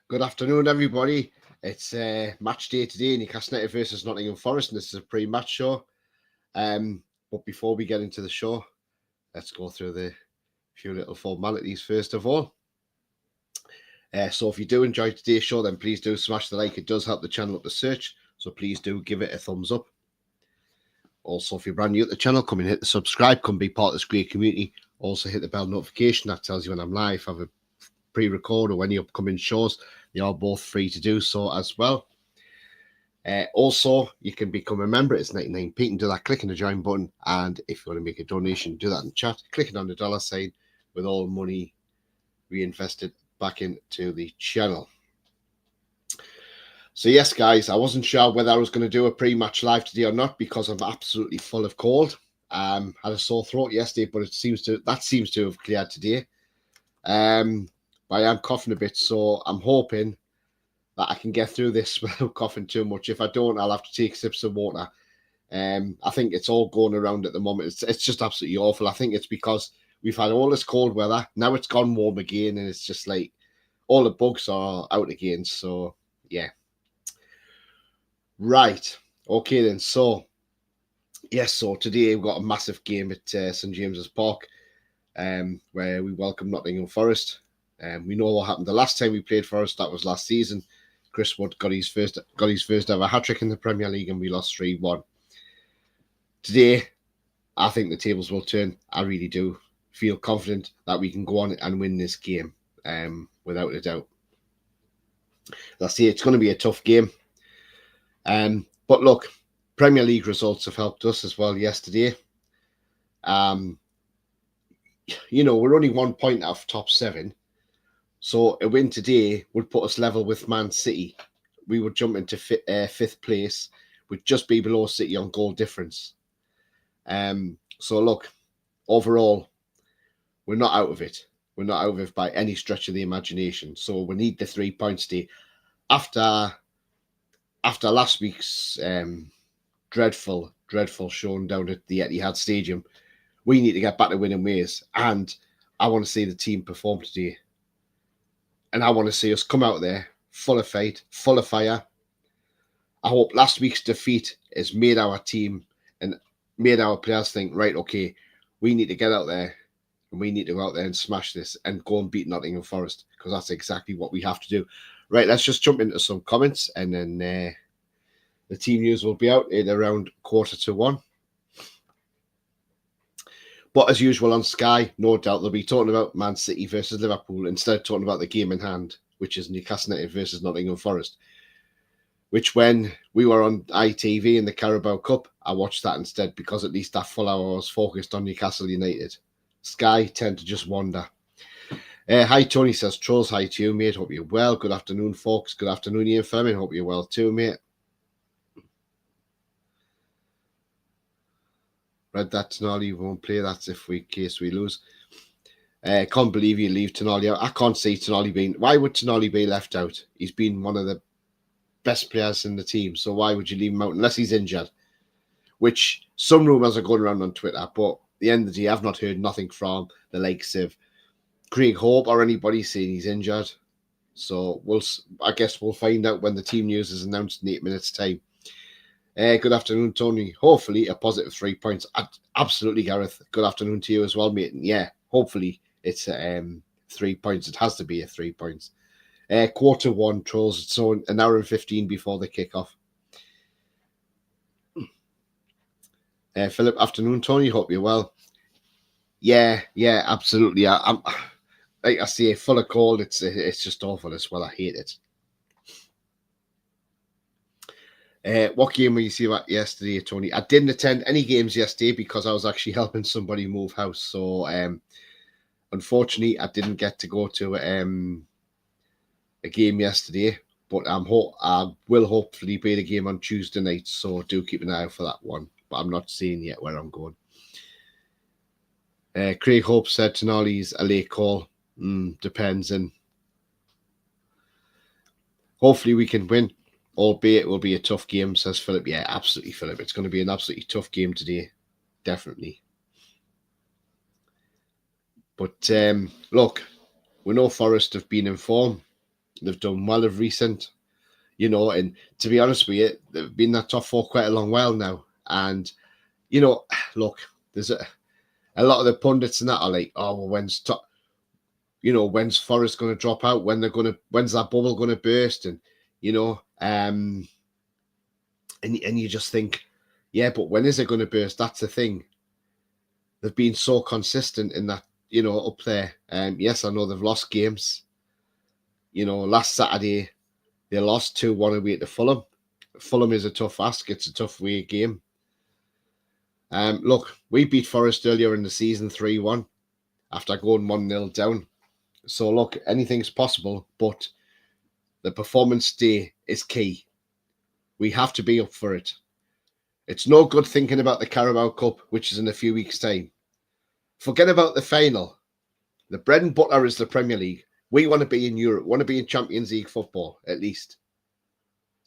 Good afternoon, everybody. It's match day today, Newcastle United versus Nottingham Forest, and this is a pre-match show. But before we get into the show, let's go through the few little formalities first of all. So if you do enjoy today's show, then please do smash the like. It does help the channel up the search, so please do give it a thumbs up. Also, if you're brand new at the channel, come and hit the subscribe, come be part of this great community. Also hit the bell notification, that tells you when I'm live, have a pre-record or any upcoming shows. They are both free to do so as well. Also, you can become a member. It's 99p. You can do that, clicking the join button. And if you want to make a donation, do that in the chat, clicking on the dollar sign, with all money reinvested back into the channel. So yes, guys, I wasn't sure whether I was going to do a pre-match live today or not because I'm absolutely full of cold. Had a sore throat yesterday, but that seems to have cleared today. But I am coughing a bit, so I'm hoping that I can get through this without coughing too much. If I don't, I'll have to take sips of water. I think it's all going around at the moment. It's just absolutely awful. I think it's because we've had all this cold weather. Now it's gone warm again, and it's just like all the bugs are out again. So, yeah. Right. Okay, then. So, yes, so today we've got a massive game at St James's Park, where we welcome Nottingham Forest. We know what happened the last time we played Forest. That was last season. Chris Wood got his first ever hat-trick in the Premier League, and we lost 3-1. Today, I think the tables will turn. I really do feel confident that we can go on and win this game, without a doubt. Let's see, it's going to be a tough game. But look, Premier League results have helped us as well yesterday. You know, we're only 1 point out of top 7. So a win today would put us level with Man City. We would jump into 5th place. We'd just be below City on goal difference. So look, overall, we're not out of it. We're not out of it by any stretch of the imagination. So we need the 3 points today. After last week's dreadful showing down at the Etihad Stadium, we need to get back to winning ways. And I want to see the team perform today. And I want to see us come out there full of fight, full of fire. I hope last week's defeat has made our team and made our players think, right, okay, we need to get out there and we need to go out there and smash this and go and beat Nottingham Forest, because that's exactly what we have to do. Right, let's just jump into some comments, and then the team news will be out at around 1:45. But as usual on Sky, no doubt they'll be talking about Man City versus Liverpool instead of talking about the game in hand, which is Newcastle United versus Nottingham Forest. Which, when we were on ITV in the Carabao Cup, I watched that instead, because at least that full hour was focused on Newcastle United. Sky tend to just wander. Hi, Tony says, Trolls, hi to you, mate. Hope you're well. Good afternoon, folks. Good afternoon, Ian Fleming. Hope you're well too, mate. Read that Tonali won't play. That's if we case we lose. Can't believe you leave Tonali out. I can't see Tonali being. Why would Tonali be left out? He's been one of the best players in the team. So why would you leave him out unless he's injured? Which some rumours are going around on Twitter, but at the end of the day, I've not heard nothing from the likes of Craig Hope or anybody saying he's injured. So I guess we'll find out when the team news is announced in 8 minutes' time. Good afternoon, Tony. Hopefully a positive 3 points. Absolutely, Gareth. Good afternoon to you as well, mate. And yeah, hopefully it's 3 points. It has to be a 3 points. 1:15, Trolls. So an hour and 15 before the kickoff. Philip, afternoon, Tony. Hope you're well. Yeah, absolutely. I'm like I say, full of cold. It's just awful as well. I hate it. What game were you seeing yesterday, Tony? I didn't attend any games yesterday because I was actually helping somebody move house. So, unfortunately, I didn't get to go to a game yesterday. But I will hopefully be at a game on Tuesday night. So do keep an eye out for that one. But I'm not seeing yet where I'm going. Craig Hope said Tonali's a late call. Depends, and hopefully we can win. Albeit it will be a tough game, says Philip. Yeah, absolutely, Philip. It's going to be an absolutely tough game today. Definitely. But look, we know Forest have been in form. They've done well of recent, and to be honest with you, they've been in that top four quite a long while now. And, look, there's a lot of the pundits and that are like, oh, well, when's Forest going to drop out? When's that bubble going to burst? And, and you just think, yeah, but when is it going to burst? That's the thing. They've been so consistent in that, up there. Yes, I know they've lost games. Last Saturday, they lost 2-1 away to Fulham. Fulham is a tough ask. It's a tough away game. Look, we beat Forest earlier in the season 3-1 after going 1-0 down. So, look, anything's possible, but the performance day is key. We have to be up for it. It's no good thinking about the Carabao Cup, which is in a few weeks' time. Forget about the final. The bread and butter is the Premier League. We want to be in Europe, want to be in Champions League football, at least.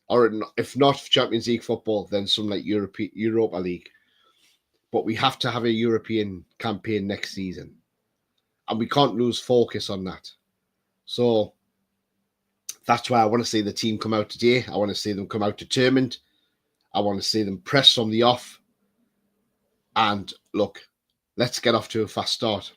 Or if not Champions League football, then some like Europa League. But we have to have a European campaign next season. And we can't lose focus on that. So that's why I want to see the team come out today. I want to see them come out determined. I want to see them press from the off. And look, let's get off to a fast start.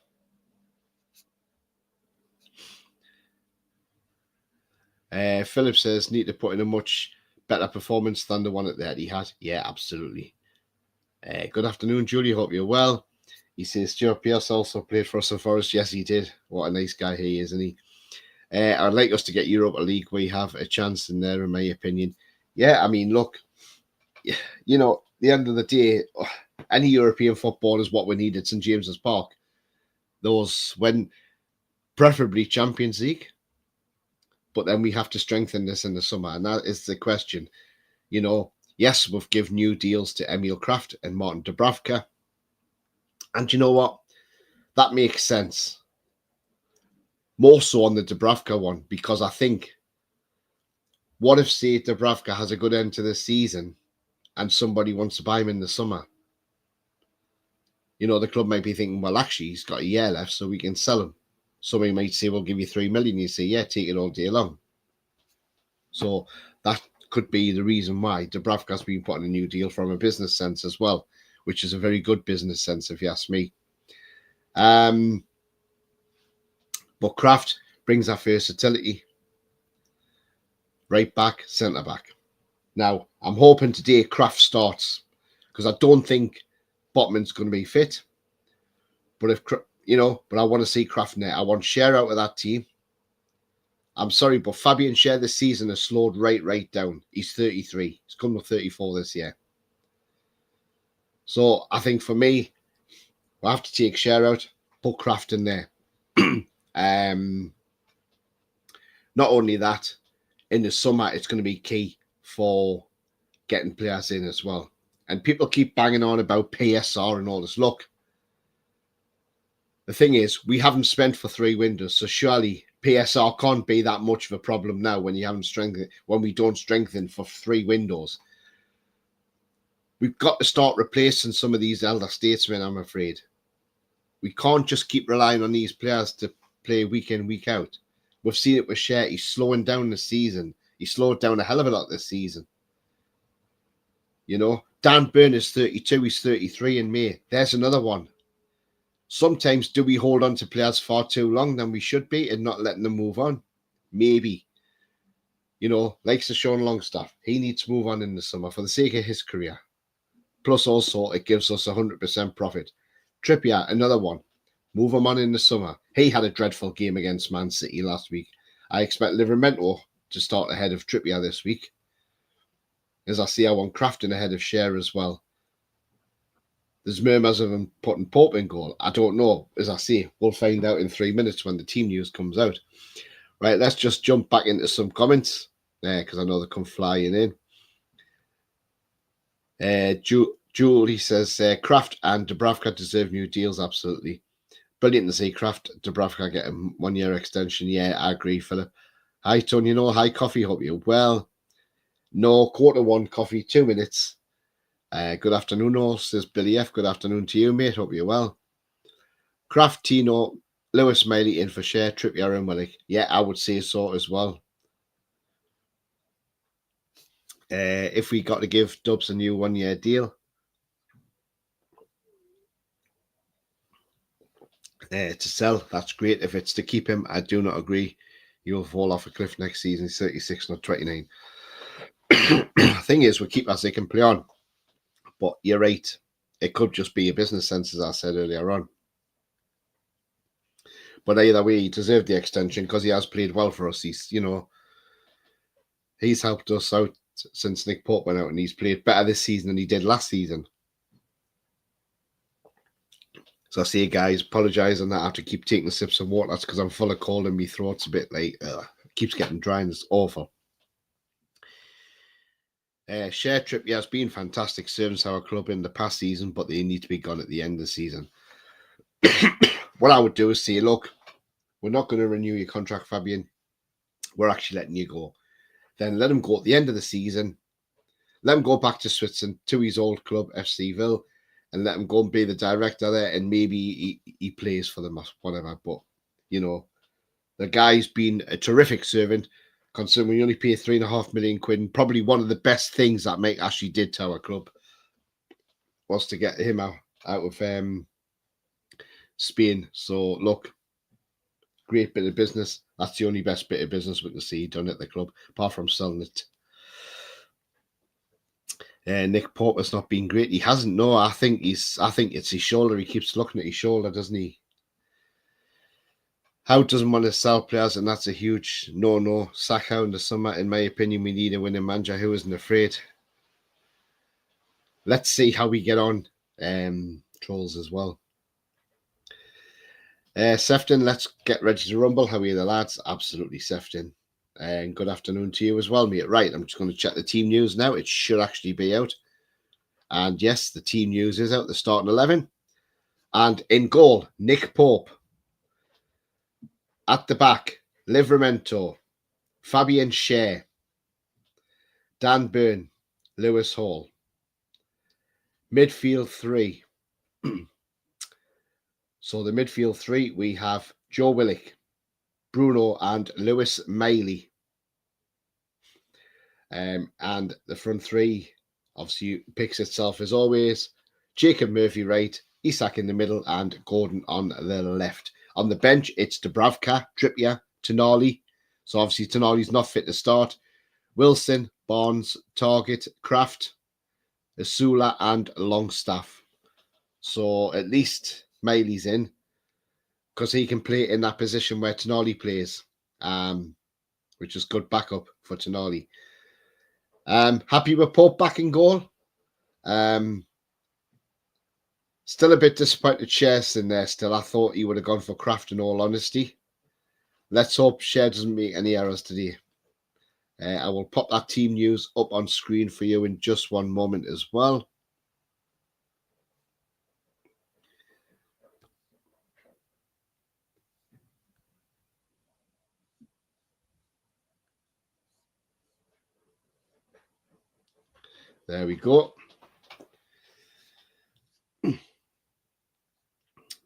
Philip says, need to put in a much better performance than the one at the Etihad. Yeah, absolutely. Good afternoon, Julie. Hope you're well. He says, Stuart Pearce also played for us in Forest. Yes, he did. What a nice guy he is, isn't he? I'd like us to get Europa League. We have a chance in there, in my opinion. Yeah, I mean, look, at the end of the day, any European football is what we need at St. James's Park. Preferably Champions League. But then we have to strengthen this in the summer. And that is the question. Yes, we've given new deals to Emil Kraft and Martin Dubravka. And you know what? That makes sense. More so on the Dubravka one, because I think, what if, say, Dubravka has a good end to the season and somebody wants to buy him in the summer? The club might be thinking, well, actually, he's got a year left, so we can sell him. Somebody might say, we'll give you 3 million. You say, yeah, take it all day long. So that could be the reason why Dubravka's been put in a new deal from a business sense as well, which is a very good business sense, if you ask me. But Kraft brings that versatility. Right back, centre back. Now, I'm hoping today Kraft starts, because I don't think Botman's going to be fit. But but I want to see Kraft in there. I want Schär out of that team. I'm sorry, but Fabian Schär this season has slowed right down. He's 33. He's coming to 34 this year. So I think for me, we'll have to take Schär out, put Kraft in there. Not only that, in the summer, it's going to be key for getting players in as well. And people keep banging on about PSR and all this. Look, the thing is, we haven't spent for 3 windows, so surely PSR can't be that much of a problem now when we don't strengthen for 3 windows. We've got to start replacing some of these elder statesmen, I'm afraid. We can't just keep relying on these players to play week in, week out. We've seen it with Schär. He's slowing down this season. He slowed down a hell of a lot this season. Dan Burn is 32. He's 33 in May. There's another one. Sometimes do we hold on to players far too long than we should be and not letting them move on? Maybe. Like Sean Longstaff, he needs to move on in the summer for the sake of his career. Plus also, it gives us 100% profit. Trippier, another one. Move him on in the summer. He had a dreadful game against Man City last week. I expect Livramento to start ahead of Trippier this week. As I see, I want Crafton ahead of Schär as well. There's murmurs of him putting Pope in goal. I don't know. As I say, we'll find out in 3 minutes when the team news comes out. Right, let's just jump back into some comments because I know they come flying in. Julie says, Kraft and Dubravka deserve new deals. Absolutely. Brilliant to see Kraft, Dubravka get a 1-year extension. Yeah, I agree, Philip. Hi, Tony. Hi, Coffee. Hope you're well. No, 1:15 coffee, 2 minutes. Good afternoon, all, says Billy F. Good afternoon to you, mate. Hope you're well. Kraft, Tino, Lewis Miley in for Schär, Trippier and Willock. Yeah, I would say so as well. If we got to give Dubs a new 1-year deal, to sell, that's great. If it's to keep him, I do not agree. You'll fall off a cliff next season. He's 36, not 29. Thing is, we keep as they can play on. But you're right. It could just be a business sense, as I said earlier on. But either way, he deserved the extension because he has played well for us. He's helped us out since Nick Pope went out, and he's played better this season than he did last season. So I say, guys, apologise on that. I have to keep taking sips of water. That's because I'm full of cold and my throat's a bit like, it keeps getting dry and it's awful. Share Trip, has been fantastic service our club in the past season, but they need to be gone at the end of the season. What I would do is say, look, we're not going to renew your contract, Fabian. We're actually letting you go. Then let him go at the end of the season. Let him go back to Switzerland, to his old club, FC Ville, and let him go and be the director there, and maybe he plays for them or whatever. But, the guy's been a terrific servant, considering we only paid £3.5 million, and probably one of the best things that Mike actually did to our club was to get him out of Spain. So, look, great bit of business. That's the only best bit of business we can see done at the club, apart from selling it. Nick Pope has not been great. He hasn't. No, I think it's his shoulder. He keeps looking at his shoulder, doesn't he? Howe doesn't want to sell players, and that's a huge no. Sack Howe in the summer. In my opinion, we need a winning manager who isn't afraid. Let's see how we get on. Trolls as well. Sefton, let's get ready to rumble. How are you, the lads? Absolutely, Sefton. And good afternoon to you as well, mate. Right, I'm just going to check the team news now. It should actually be out. And yes, the team news is out, the starting 11. And in goal, Nick Pope. At the back, Livramento, Fabian Schär, Dan Burn, Lewis Hall. Midfield 3. So the midfield 3, we have Joe Willock, Bruno and Lewis Miley. And the front 3 obviously picks itself as always. Jacob Murphy right, Isak in the middle, and Gordon on the left. On the bench, it's Dubravka, Trippier, Tonali. So obviously Tonali's not fit to start. Wilson, Barnes, Target, Kraft, Asula, and Longstaff. So at least Miley's in, because he can play in that position where Tonali plays, which is good backup for Tonali. Happy with Pope back in goal. Still a bit disappointed Schär's in there still. I thought he would have gone for Kraft in all honesty. Let's hope Schär doesn't make any errors today. I will pop that team news up on screen for you in just one moment as well. There we go.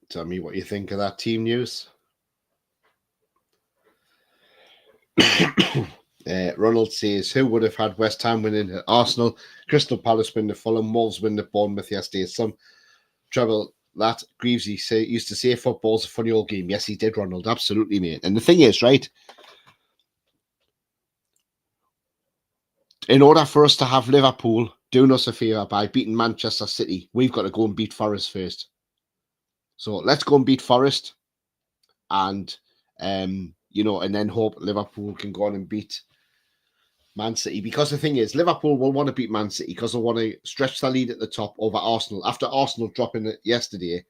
Tell me what you think of that team news. Ronald says, who would have had West Ham winning at Arsenal, Crystal Palace win the Fulham, Wolves win the Bournemouth yesterday? Some trouble that Greaves used to say football's a funny old game. Yes, he did, Ronald. Absolutely, mate. And the thing is, right, in order for us to have Liverpool doing us a favour by beating Manchester City, we've got to go and beat Forest first. So let's go and beat Forest, and and then hope Liverpool can go on and beat Man City. Because the thing is, Liverpool will want to beat Man City because they want to stretch the lead at the top over Arsenal. After Arsenal dropping it yesterday,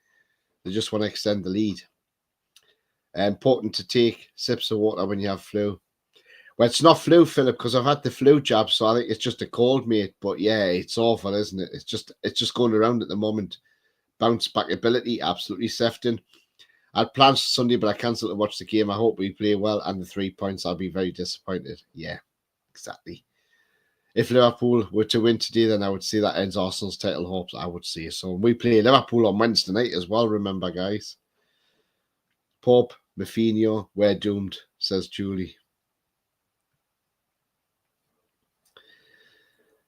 they just want to extend the lead. Important to take sips of water when you have flu. Well, it's not flu, Philip, because I've had the flu jab, so I think it's just a cold, mate. But yeah, it's awful, isn't it? It's just going around at the moment. Bounce back ability, absolutely Sefton. I had plans for Sunday, but I cancelled to watch the game. I hope we play well, and the 3 points, I'll be very disappointed. Yeah, exactly. If Liverpool were to win today, then I would say that ends Arsenal's title hopes. I would say so. We play Liverpool on Wednesday night as well, remember, guys. Pope, Mafinho, we're doomed, says Julie.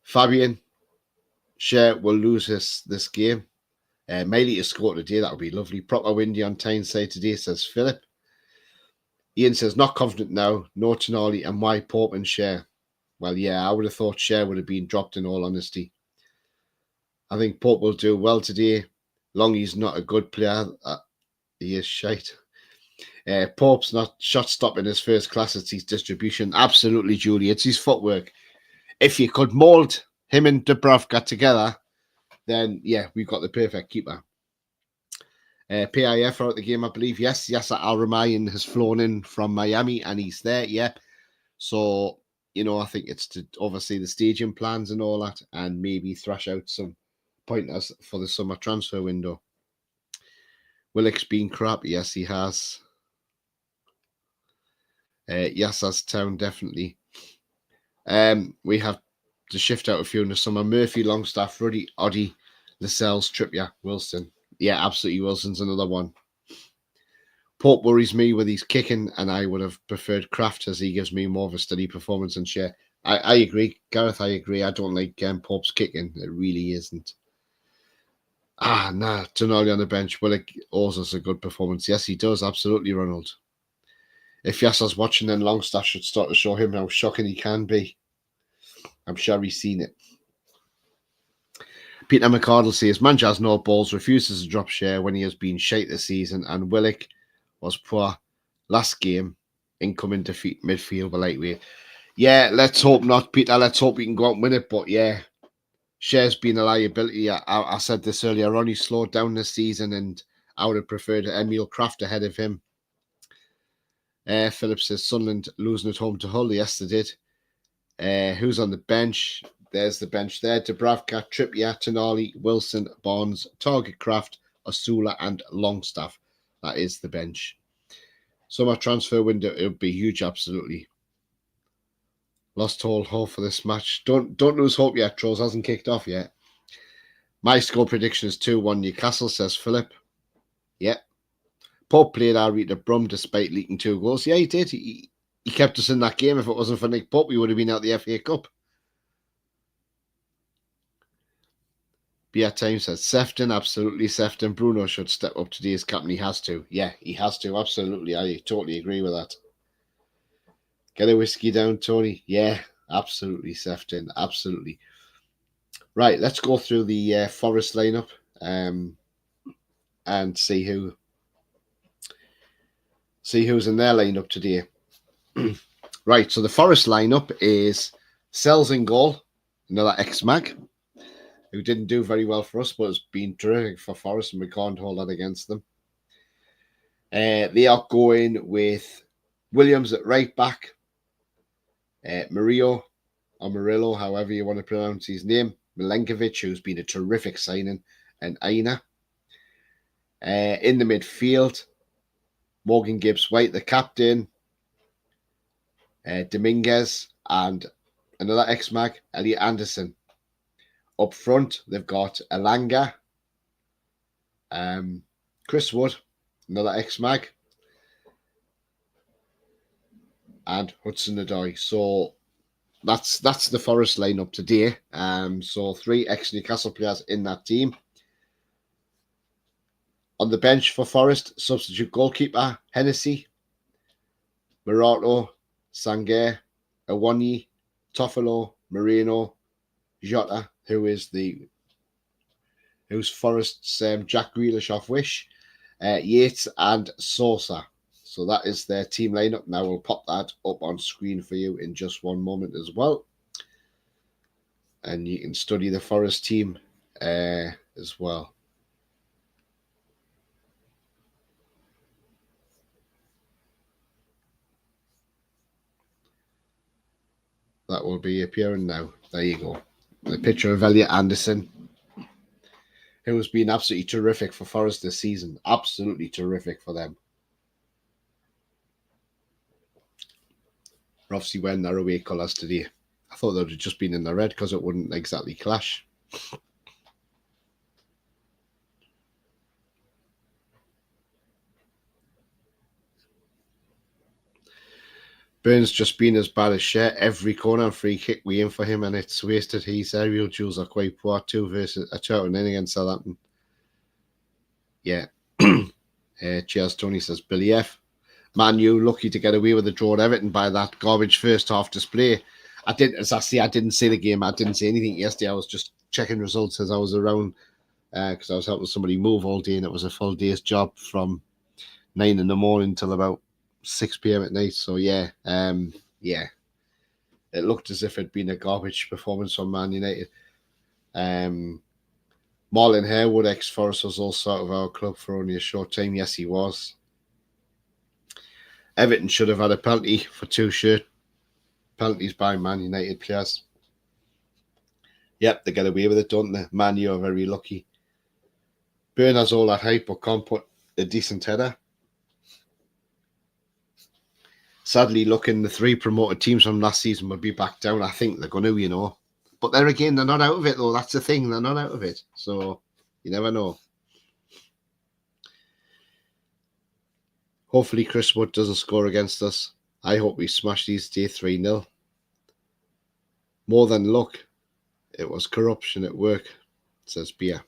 Fabian, Share will lose this game. Miley to score today, that would be lovely. Proper windy on Tyneside today, says Philip. Ian says, not confident now. No Tonali and why Pope and Share? Well, yeah, I would have thought Share would have been dropped in all honesty. I think Pope will do well today. Long he's not a good player. He is shite. Pope's not shot stopping his first class. It's his distribution. Absolutely, Julie. It's his footwork. If you could mould him and Dubravka together, then yeah, we've got the perfect keeper. PIF are at the game, I believe. Yes, Al-Ramayan has flown in from Miami and he's there. Yeah. So, I think it's to oversee the stadium plans and all that and maybe thrash out some pointers for the summer transfer window. Willock's been crap. Yes, he has. Yes, as Town, definitely. We have to shift out a few in the summer. Murphy, Longstaff, Ruddy, Oddie, Lascelles, Trippier, Wilson. Yeah, absolutely. Wilson's another one. Pope worries me with his kicking, and I would have preferred Kraft as he gives me more of a steady performance and Share. I agree, Gareth. I agree. I don't like Pope's kicking. It really isn't. Tonali on the bench. Willock owes us a good performance. Yes, he does. Absolutely, Ronald. If Yasser's watching, then Longstaff should start to show him how shocking he can be. I'm sure he's seen it. Peter McCardle says, Mancha has no balls, refuses to drop Share when he has been shite this season, and Willock was poor last game. Incoming defeat midfield by lightweight. Yeah, let's hope not, Peter. Let's hope we can go out and win it. But yeah, Share's been a liability. I said this earlier on. He slowed down this season, and I would have preferred Emil Kraft ahead of him. Philip says, Sunderland losing at home to Hull. Yes, they did. Who's on the bench? There's the bench there. Dubravka, Trippier, Tonali, Wilson, Barnes, Target Kraft, Osula, and Longstaff. That is the bench. Summer transfer window, it would be huge, absolutely. Lost all hope for this match. Don't lose hope yet, Trolls hasn't kicked off yet. My score prediction is 2-1 Newcastle, says Philip. Yeah. Pope played our Rita Brum despite leaking 2 goals. Yeah, he did. He kept us in that game. If it wasn't for Nick Pope, we would have been out the FA Cup. Time says Sefton, absolutely Sefton. Bruno should step up today as captain. He has to. Yeah, he has to. Absolutely. I totally agree with that. Get a whiskey down, Tony. Yeah, absolutely, Sefton. Absolutely. Right, let's go through the Forest lineup and see who's in their lineup today. Right, so the Forest lineup is Sells in goal, another ex-Mag, who didn't do very well for us, but has been terrific for Forest, and we can't hold that against them. They are going with Williams at right back, Murillo, or Murillo, however you want to pronounce his name, Milenkovic, who's been a terrific signing, and Aina. In the midfield, Morgan Gibbs-White, the captain, Dominguez, and another ex-Mag, Elliott Anderson. Up front, they've got Elanga, Chris Wood, another ex-Mag, and Hudson-Odoi. So that's the Forest lineup today. So 3 ex-Newcastle players in that team. On the bench for Forest, substitute goalkeeper Hennessy, Murato, Sangair, Awani, Toffolo, Marino, Jota, who's Forest's Jack Grealish off Wish, Yates, and Sosa. So that is their team lineup. Now we'll pop that up on screen for you in just one moment as well. And you can study the Forest team as well. That will be appearing now. There you go. The picture of Elliott Anderson, who has been absolutely terrific for Forest this season. Absolutely terrific for them. We're obviously wearing their away colours today. I thought they would have just been in the red because it wouldn't exactly clash. Burns just been as bad as shit. Every corner and free kick we aim for him and it's wasted. His aerial duels are quite poor too versus a total in against Southampton. Yeah. Cheers, Tony says Billy F. Man U lucky to get away with a draw at Everton by that garbage first half display. I didn't see the game. I didn't see anything yesterday. I was just checking results as I was around because I was helping somebody move all day and it was a full day's job from 9 in the morning till about 6 p.m. at night. So yeah, it looked as if it'd been a garbage performance from Man United. Marlon Harewood, ex-Forest, was also out of our club for only a short time. Yes, he was. Everton should have had a penalty for 2 short penalties by Man United players. Yep, they get away with it, don't they? Man U are very lucky. Burn has all that hype but can't put a decent header. Sadly, looking, the 3 promoted teams from last season will be back down. I think they're going to, you know. But there again, they're not out of it, though. That's the thing. They're not out of it. So, you never know. Hopefully, Chris Wood doesn't score against us. I hope we smash these day 3-0. More than luck. It was corruption at work, says Bia.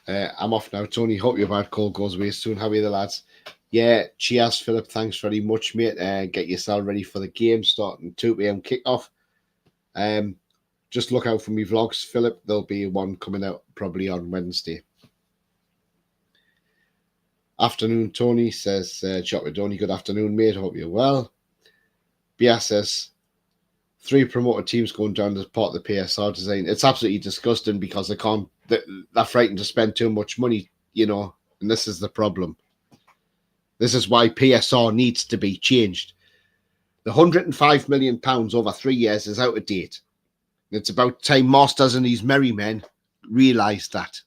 I'm off now, Tony. Hope your bad call goes away soon. How are you, the lads? Yeah, cheers, Philip. Thanks very much, mate. Get yourself ready for the game starting 2 p.m. kickoff. Just look out for me vlogs, Philip. There'll be one coming out probably on Wednesday. Afternoon, Tony, says Chopper-Donny. Good afternoon, mate. Hope you're well. Bia says 3 promoted teams going down as part of the PSR design. It's absolutely disgusting because they're frightened to spend too much money, you know, and this is the problem. This is why PSR needs to be changed. The £105 million over 3 years is out of date. It's about time Masters and his merry men realise that.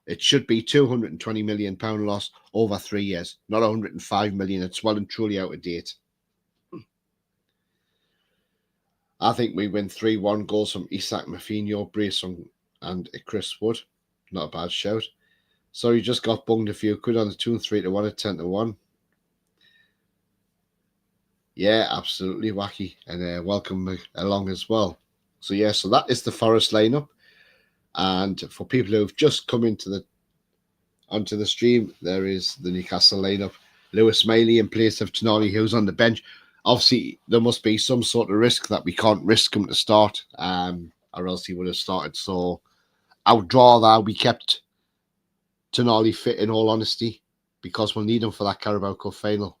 It should be £220 million loss over 3 years, not £105 million. It's well and truly out of date. I think we win 3-1. Goals from Isak, Mafinho, Brayson and Chris Wood. Not a bad shout. Sorry, just got bunged a few quid on the 2-3-1 at 10-1. Yeah, absolutely wacky. And welcome along as well. So yeah, so that is the Forest lineup. And for people who've just come onto the stream, there is the Newcastle lineup. Lewis Miley in place of Tonali, who's on the bench. Obviously, there must be some sort of risk that we can't risk him to start, or else he would have started. So I would draw that we kept Tonali fit, in all honesty, because we'll need him for that Carabao Cup final.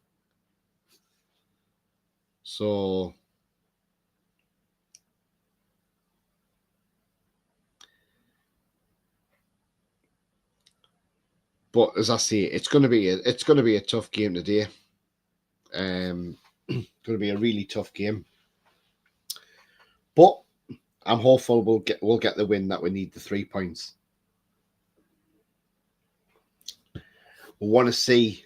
So but as I say, it's going to be a tough game today. Going to be a really tough game. But I'm hopeful we'll get the win that we need, the 3 points. We want to see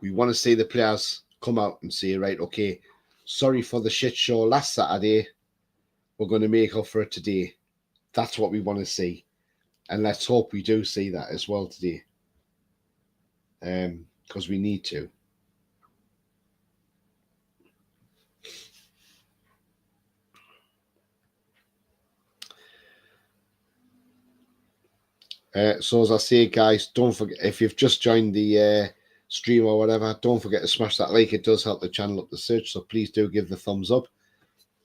the players come out and say, right, okay, sorry for the shit show last Saturday. We're going to make up for it today. That's what we want to see. And let's hope we do see that as well today. Because we need to. So as I say, guys, don't forget, if you've just joined the stream or whatever, don't forget to smash that like. It does help the channel up the search, so please do give the thumbs up.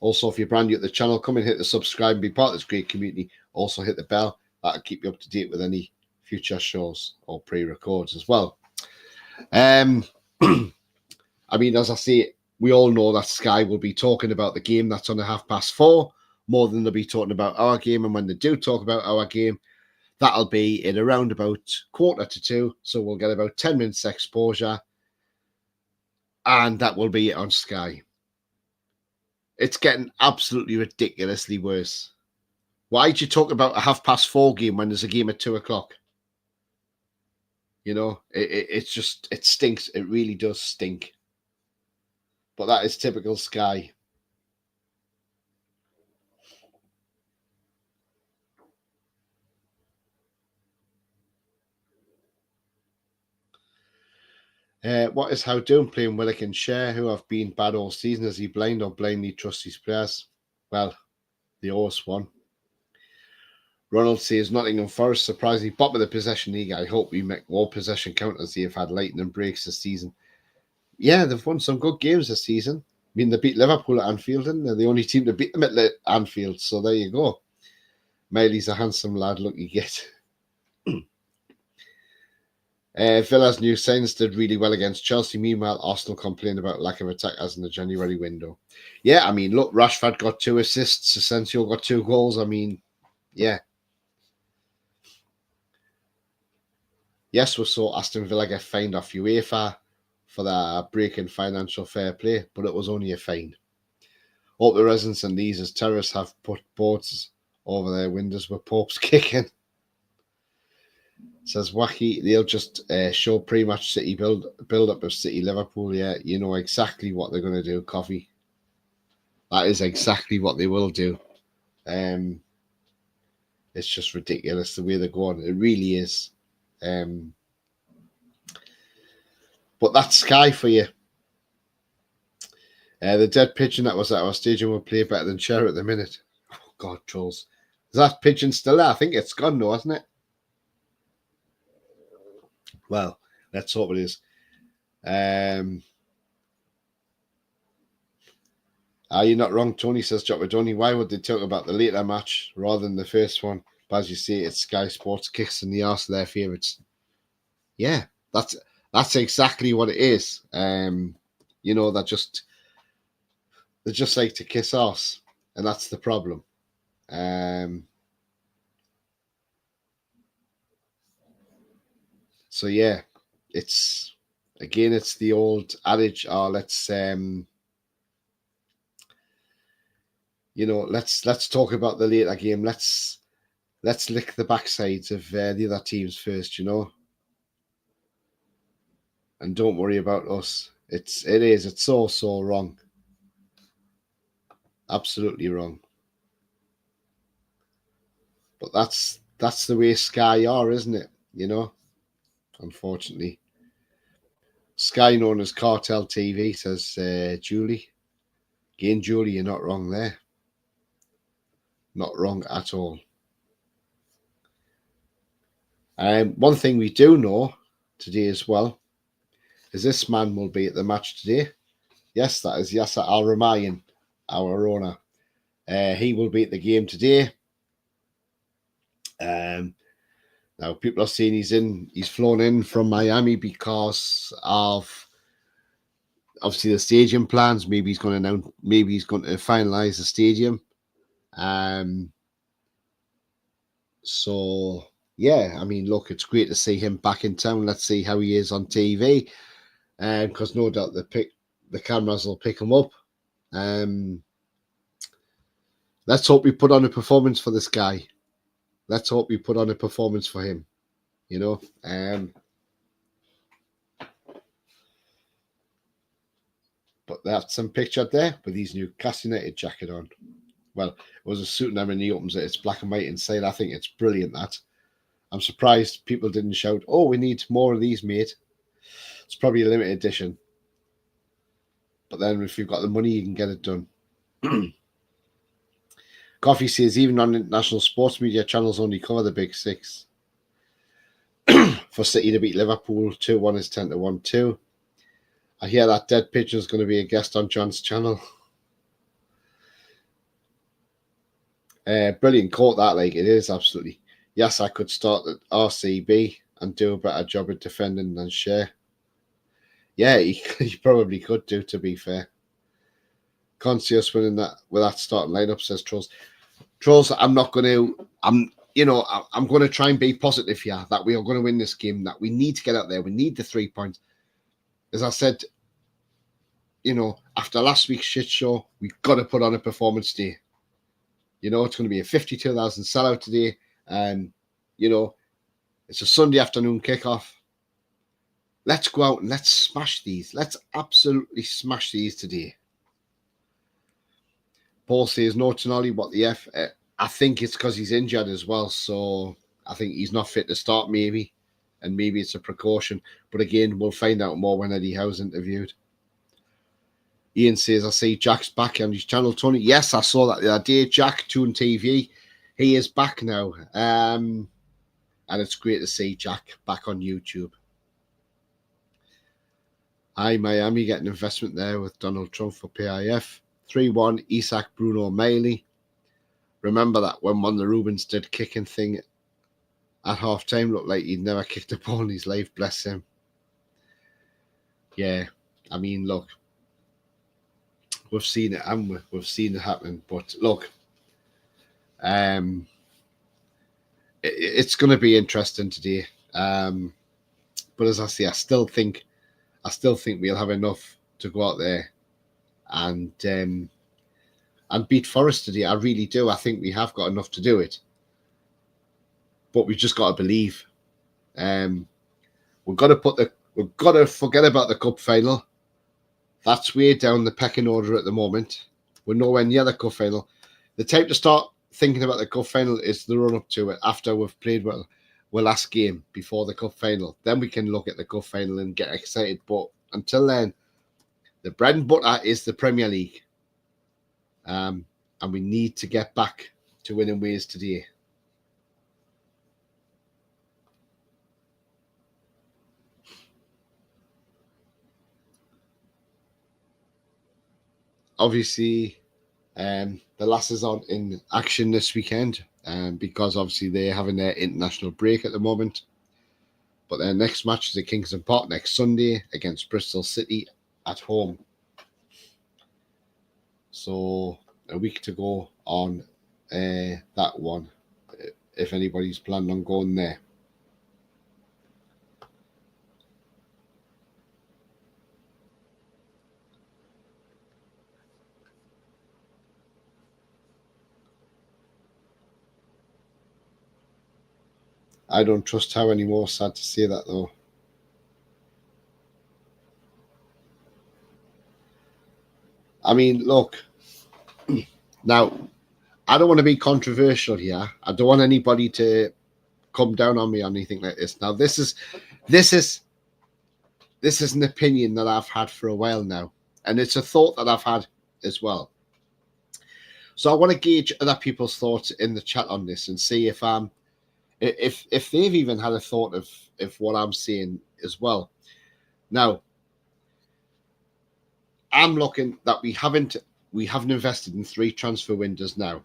Also, if you're brand new at the channel, come and hit the subscribe and be part of this great community. Also hit the bell. That'll keep you up to date with any future shows or pre-records as well. I mean, as I say, we all know that Sky will be talking about the game that's on at 4:30 more than they'll be talking about our game. And when they do talk about our game, that'll be in around about 1:45. So we'll get about 10 minutes exposure. And that will be it on Sky. It's getting absolutely ridiculously worse. Why'd you talk about a 4:30 game when there's a game at 2:00? You know, it stinks. It really does stink. But that is typical Sky. What is How doing playing Willock and Share, who have been bad all season? Is he blind or blindly trust his players? Well, the horse one. Ronald says Nottingham Forest surprisingly bottom of the possession league. I hope we make more possession count as they have had lightning breaks this season. Yeah, they've won some good games this season. I mean, they beat Liverpool at Anfield, and they're the only team to beat them at Anfield. So there you go. Miley's a handsome lad. Lucky get. Villa's new signs did really well against Chelsea. Meanwhile, Arsenal complained about lack of attackers in the January window. Yeah, I mean, look, Rashford got 2 assists. Asensio got 2 goals. I mean, yeah. Yes, we saw Aston Villa get fined off UEFA for their breaking financial fair play, but it was only a fine. Hope the residents and these as terrorists have put boards over their windows with Pope's kicking. Says Wacky, they'll just show pre-match City build up of City Liverpool. Yeah, you know exactly what they're going to do, Coffee. That is exactly what they will do. It's just ridiculous the way they're going. It really is. But that's Sky for you. The dead pigeon that was at our stadium will play better than Cher at the minute. Oh, God, trolls. Is that pigeon still there? I think it's gone though, hasn't it? Well, let's hope it is. Are you not wrong? Tony says, Johnny, why would they talk about the later match rather than the first one? But as you say, it's Sky Sports kicks in the arse of their favourites. Yeah, that's exactly what it is. You know, they just like to kiss ass, and that's the problem. So yeah, it's the old adage, let's let's talk about the later game. Let's lick the backsides of the other teams first, and don't worry about us. It's so wrong. Absolutely wrong. But that's the way Sky are, isn't it? Unfortunately. Sky, known as Cartel TV, says Julie. Again, Julie, you're not wrong there. Not wrong at all. One thing we do know today as well is this man will be at the match today. Yes, that is Yasser Al-Ramayan, our owner. He will be at the game today. Now people are saying he's flown in from Miami because of obviously the stadium plans. Maybe he's going to finalize the stadium. So yeah, I mean, look, it's great to see him back in town. Let's see how he is on TV, because no doubt the cameras will pick him up. Let's hope we put on a performance for this guy. Let's hope we put on a performance for him. But that's some picture there with his Newcastle United jacket on. Well, it was a suit and when he opens it, it's black and white inside. I think it's brilliant, that. I'm surprised people didn't shout, "Oh, we need more of these, mate." It's probably a limited edition. But then if you've got the money, you can get it done. Coffee says, even on international sports media channels only cover the big six. For City to beat Liverpool 2-1 is 10-1-2. I hear that dead pigeon is going to be a guest on John's channel. Brilliant quote that, like, it is absolutely. Yes, I could start at RCB and do a better job at defending than Shea. Yeah, he probably could do, to be fair. Can't see us winning that with that starting lineup, says Trolls. Trolls, I'm going to try and be positive here that we are going to win this game, that we need to get out there. We need the 3 points. As I said, after last week's shit show, we've got to put on a performance day. It's going to be a 52,000 sellout today. It's a Sunday afternoon kickoff. Let's go out and let's smash these. Let's absolutely smash these today. Paul says, no, Tonali, what the F? I think it's because he's injured as well. So I think he's not fit to start, maybe. and maybe it's a precaution. But again, we'll find out more when Eddie Howe's interviewed. Ian says, I see Jack's back on his channel, Tony. Yes, I saw that the other day. Jack, Toon TV, he is back now. And it's great to see Jack back on YouTube. Hi, Miami, getting investment there with Donald Trump for PIF. 3-1, Isak, Bruno, Miley. Remember that when one of the Rubens did kicking thing at half-time, looked like he'd never kicked a ball in his life, bless him. Yeah, I mean, look, we've seen it, and we've seen it happen. But look, it's going to be interesting today. But as I say, I still think we'll have enough to go out there and beat Forest today. I really do. I think we have got enough to do it. But we've just got to believe. We've got to forget about the cup final. That's way down the pecking order at the moment. We're nowhere near the cup final. The time to start thinking about the cup final is the run up to it after we've played well last game before the cup final. Then we can look at the cup final and get excited. But until then, the bread and butter is the Premier League. And we need to get back to winning ways today. Obviously, the lasses aren't in action this weekend because obviously they're having their international break at the moment. But their next match is at Kingston Park next Sunday against Bristol City at home. So a week to go on that one, if anybody's planning on going there. I don't trust Howe anymore. Sad to say that, though. I mean, look, now, I don't want to be controversial here. I don't want anybody to come down on me or anything like this. Now, this is an opinion that I've had for a while now, and it's a thought that I've had as well. So I want to gauge other people's thoughts in the chat on this and see if they've even had a thought of what I'm saying as well. Now, I'm looking that we haven't invested in 3 transfer windows now.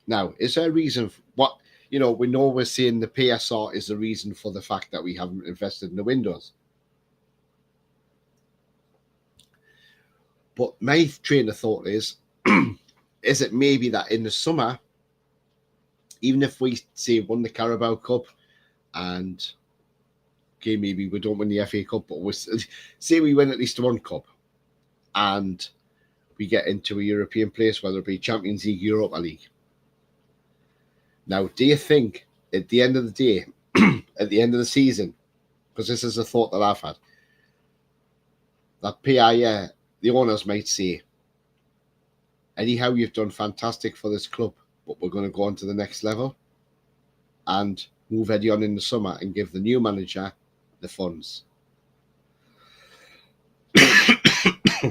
Now, is there a reason for what, we know we're saying the PSR is the reason for the fact that we haven't invested in the windows. But my train of thought is it maybe that in the summer, even if we say won the Carabao Cup and okay, maybe we don't win the FA Cup, but say we win at least one cup and we get into a European place, whether it be Champions League, Europa League. Now, do you think at the end of the day, at the end of the season, because this is a thought that I've had, that PIA, the owners might say, anyhow, you've done fantastic for this club, but we're going to go on to the next level and move Eddie on in the summer and give the new manager the funds.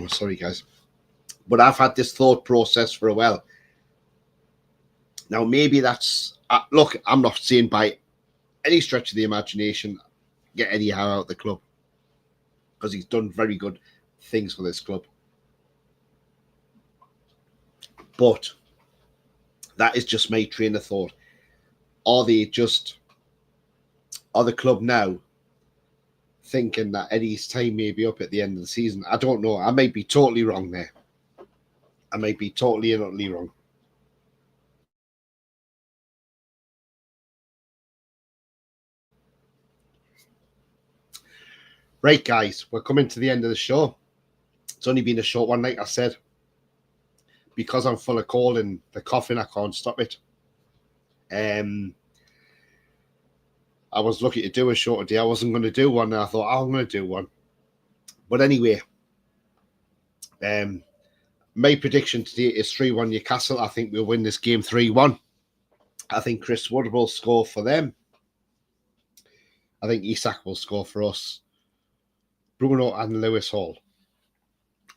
Sorry, guys. But I've had this thought process for a while. Now, maybe that's... look, I'm not saying by any stretch of the imagination get Eddie Howe out of the club because he's done very good things for this club. But that is just my train of thought. Are the club now thinking that Eddie's time may be up at the end of the season? I don't know. I might be totally wrong there. I might be totally and utterly wrong. Right, guys, we're coming to the end of the show. It's only been a short one, like I said. Because I'm full of cold and the coughing, I can't stop it. I was lucky to do a shorter day. I wasn't going to do one, and I thought, I'm going to do one. But anyway, my prediction today is 3-1 Newcastle. I think we'll win this game 3-1. I think Chris Wood will score for them. I think Isak will score for us. Bruno and Lewis Hall.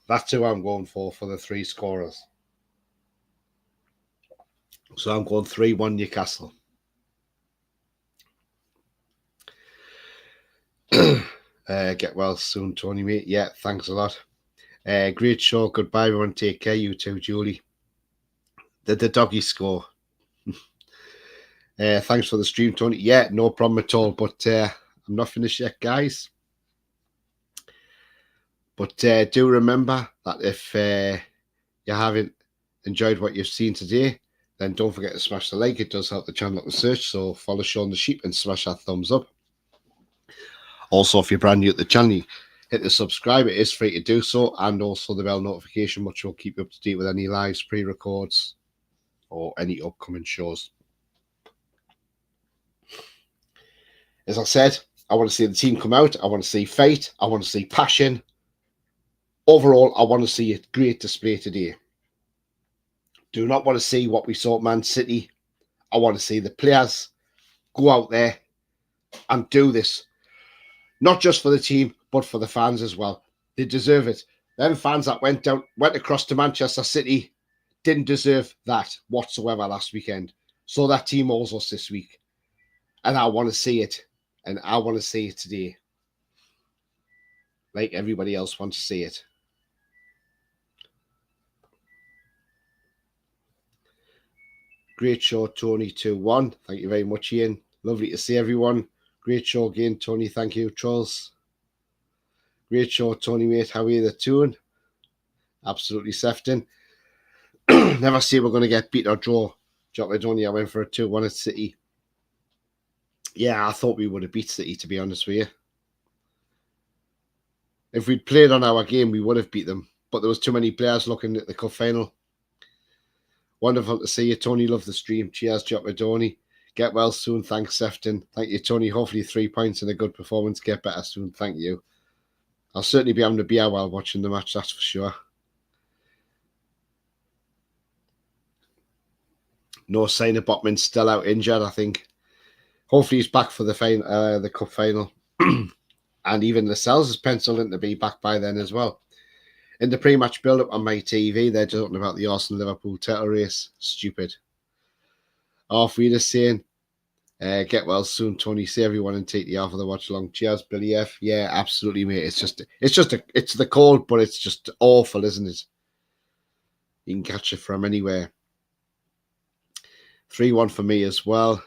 That's who I'm going for the 3 scorers. So I'm going 3-1 Newcastle. Get well soon, Tony, mate. Yeah, thanks a lot. Great show. Goodbye, everyone. Take care. You too, Julie. Did the doggy score? Thanks for the stream, Tony. Yeah, no problem at all. But I'm not finished yet, guys. But do remember that if you haven't enjoyed what you've seen today, then don't forget to smash the like. It does help the channel to search. So follow Sean the Sheep and smash that thumbs up. Also, if you're brand new at the channel, hit the subscribe. It is free to do so. And also the bell notification, which will keep you up to date with any lives, pre-records, or any upcoming shows. As I said, I want to see the team come out. I want to see fight. I want to see passion. Overall, I want to see a great display today. Do not want to see what we saw at Man City. I want to see the players go out there and do this. Not just for the team, but for the fans as well. They deserve it. Them fans that went across to Manchester City didn't deserve that whatsoever last weekend. So that team owes us this week. And I want to see it. And I want to see it today. Like everybody else wants to see it. Great show, Tony 2-1. Thank you very much, Ian. Lovely to see everyone. Great show again, Tony. Thank you, Trolls. Great show, Tony, mate. How are you the tune? Absolutely sefting. Never say we're going to get beat or draw. I went for a 2-1 at City. Yeah, I thought we would have beat City, to be honest with you. If we'd played on our game, we would have beat them. But there was too many players looking at the cup final. Wonderful to see you, Tony. Love the stream. Cheers, Jopadoni. Get well soon. Thanks, Sefton. Thank you, Tony. Hopefully 3 points and a good performance. Get better soon. Thank you. I'll certainly be having a beer while watching the match, that's for sure. No sign of Botman's still out injured, I think. Hopefully he's back for the cup final. And even Lascelles is penciled in to be back by then as well. In the pre-match build-up on my TV, they're talking about the Arsenal-Liverpool title race. Stupid. Off Reader saying, get well soon, Tony. See everyone and take the off of the watch along. Cheers, Billy F. Yeah, absolutely, mate. It's the cold, but it's just awful, isn't it? You can catch it from anywhere. 3-1 for me as well.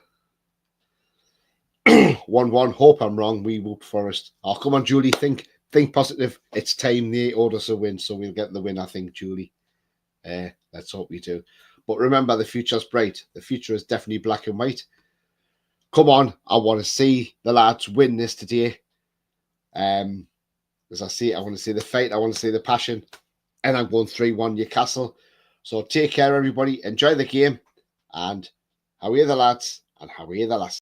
1-1. Hope I'm wrong. We whoop Forest. Oh, come on, Julie. Think positive. It's time they owed us a win, so we'll get the win, I think, Julie. Let's hope we do. But remember, the future's bright. The future is definitely black and white. Come on, I want to see the lads win this today. As I see it, I want to see the fight. I want to see the passion. And I'm going 3-1 Newcastle. So take care, everybody. Enjoy the game. And how are the lads? And how are the lads?